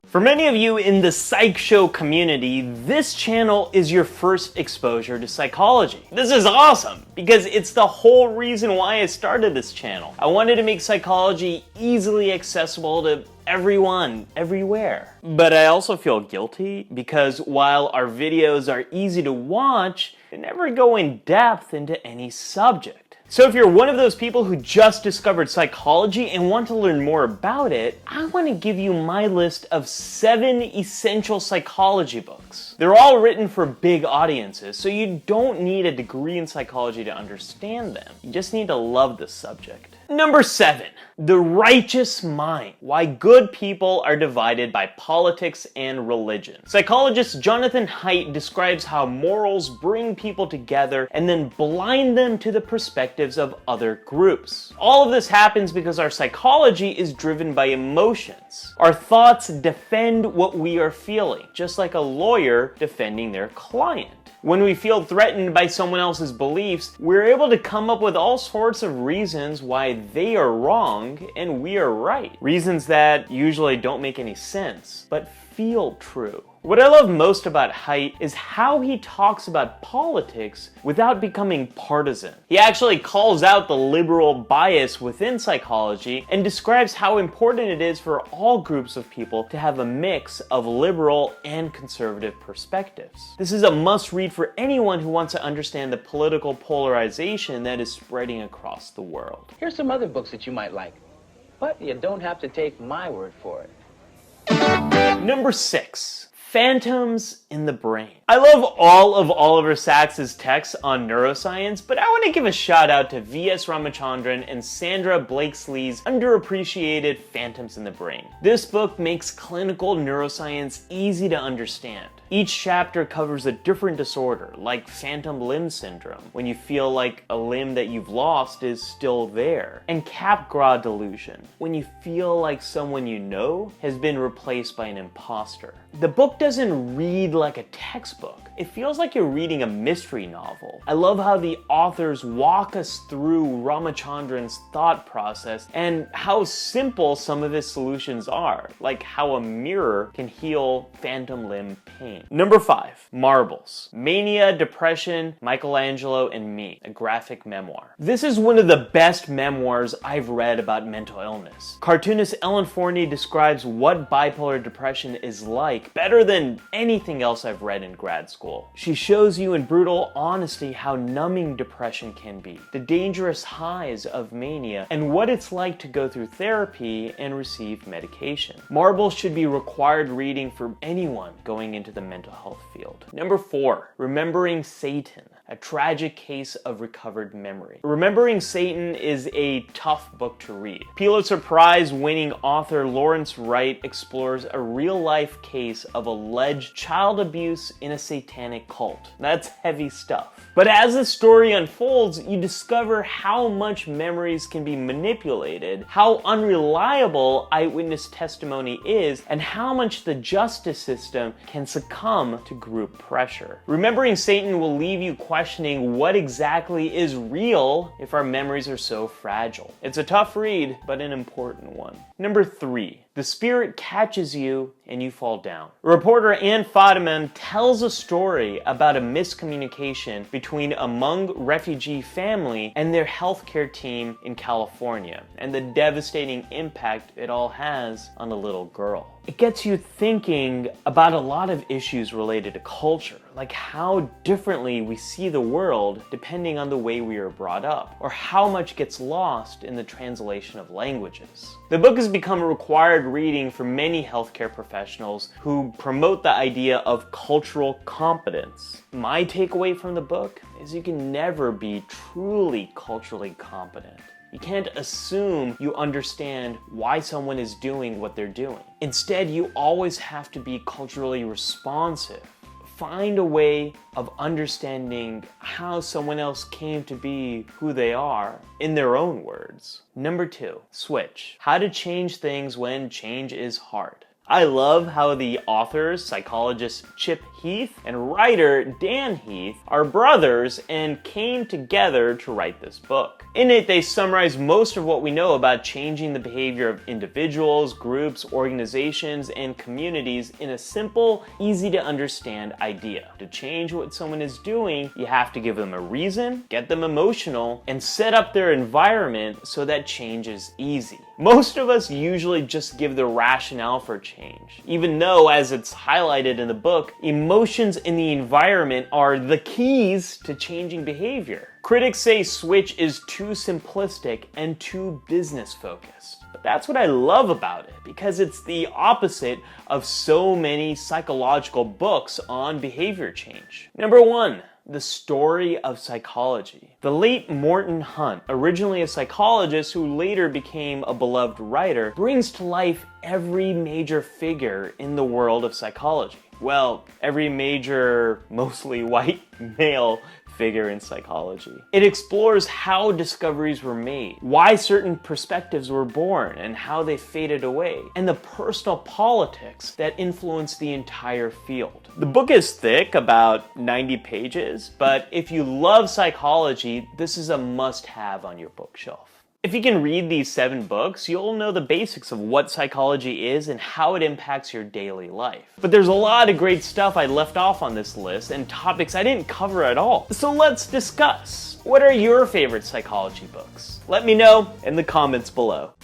For many of you in the Psych Show community, this channel is your first exposure to psychology. This is awesome because it's the whole reason why I started this channel. I wanted to make psychology easily accessible to everyone, everywhere. But I also feel guilty because while our videos are easy to watch, they never go in depth into any subject. So if you're one of those people who just discovered psychology and want to learn more about it, I want to give you my list of 7 essential psychology books. They're all written for big audiences, so you don't need a degree in psychology to understand them. You just need to love the subject. Number 7, The Righteous Mind: Why Good People Are Divided by Politics and Religion. Psychologist Jonathan Haidt describes how morals bring people together and then blind them to the perspectives of other groups. All of this happens because our psychology is driven by emotions. Our thoughts defend what we are feeling, just like a lawyer defending their client. When we feel threatened by someone else's beliefs, we're able to come up with all sorts of reasons why they are wrong and we are right. Reasons that usually don't make any sense, but feel true. What I love most about Haidt is how he talks about politics without becoming partisan. He actually calls out the liberal bias within psychology and describes how important it is for all groups of people to have a mix of liberal and conservative perspectives. This is a must-read for anyone who wants to understand the political polarization that is spreading across the world. Here's some other books that you might like, but you don't have to take my word for it. Number 6. Phantoms in the Brain. I love all of Oliver Sacks's texts on neuroscience, but I want to give a shout out to V.S. Ramachandran and Sandra Blakesley's underappreciated Phantoms in the Brain. This book makes clinical neuroscience easy to understand. Each chapter covers a different disorder, like phantom limb syndrome, when you feel like a limb that you've lost is still there, and Capgras delusion, when you feel like someone you know has been replaced by an imposter. The book doesn't read like a textbook. It feels like you're reading a mystery novel. I love how the authors walk us through Ramachandran's thought process and how simple some of his solutions are, like how a mirror can heal phantom limb pain. Number 5, Marbles: Mania, Depression, Michelangelo, and Me, a graphic memoir. This is one of the best memoirs I've read about mental illness. Cartoonist Ellen Forney describes what bipolar depression is like better than anything else I've read in grad school. She shows you in brutal honesty how numbing depression can be, the dangerous highs of mania, and what it's like to go through therapy and receive medication. Marbles should be required reading for anyone going into the mental health field. Number 4, Remembering Satan: A Tragic Case of Recovered Memory. Remembering Satan is a tough book to read. Pulitzer Prize winning author Lawrence Wright explores a real-life case of alleged child abuse in a satanic cult. That's heavy stuff. But as the story unfolds, you discover how much memories can be manipulated, how unreliable eyewitness testimony is, and how much the justice system can succumb to group pressure. Remembering Satan will leave you questioning what exactly is real if our memories are so fragile. It's a tough read, but an important one. Number 3, The Spirit Catches You and You Fall Down. Reporter Ann Fadiman tells a story about a miscommunication between a Hmong refugee family and their healthcare team in California, and the devastating impact it all has on a little girl. It gets you thinking about a lot of issues related to culture, like how differently we see the world depending on the way we are brought up, or how much gets lost in the translation of languages. The book has become a required reading for many healthcare professionals who promote the idea of cultural competence. My takeaway from the book is you can never be truly culturally competent. You can't assume you understand why someone is doing what they're doing. Instead, you always have to be culturally responsive. Find a way of understanding how someone else came to be who they are in their own words. Number 2, Switch: How to Change Things When Change is Hard. I love how the authors, psychologist Chip Heath and writer Dan Heath, are brothers and came together to write this book. In it, they summarize most of what we know about changing the behavior of individuals, groups, organizations, and communities in a simple, easy to understand idea. To change what someone is doing, you have to give them a reason, get them emotional, and set up their environment so that change is easy. Most of us usually just give the rationale for change, even though, as it's highlighted in the book, emotions in the environment are the keys to changing behavior. Critics say Switch is too simplistic and too business focused. But that's what I love about it, because it's the opposite of so many psychological books on behavior change. Number 1. The story of psychology. The late Morton Hunt, originally a psychologist who later became a beloved writer, brings to life every major figure in the world of psychology. Well, every major, mostly white male figure in psychology. It explores how discoveries were made, why certain perspectives were born, and how they faded away, and the personal politics that influenced the entire field. The book is thick, about 90 pages, but if you love psychology, this is a must-have on your bookshelf. If you can read these 7 books, you'll know the basics of what psychology is and how it impacts your daily life. But there's a lot of great stuff I left off on this list and topics I didn't cover at all. So let's discuss. What are your favorite psychology books? Let me know in the comments below.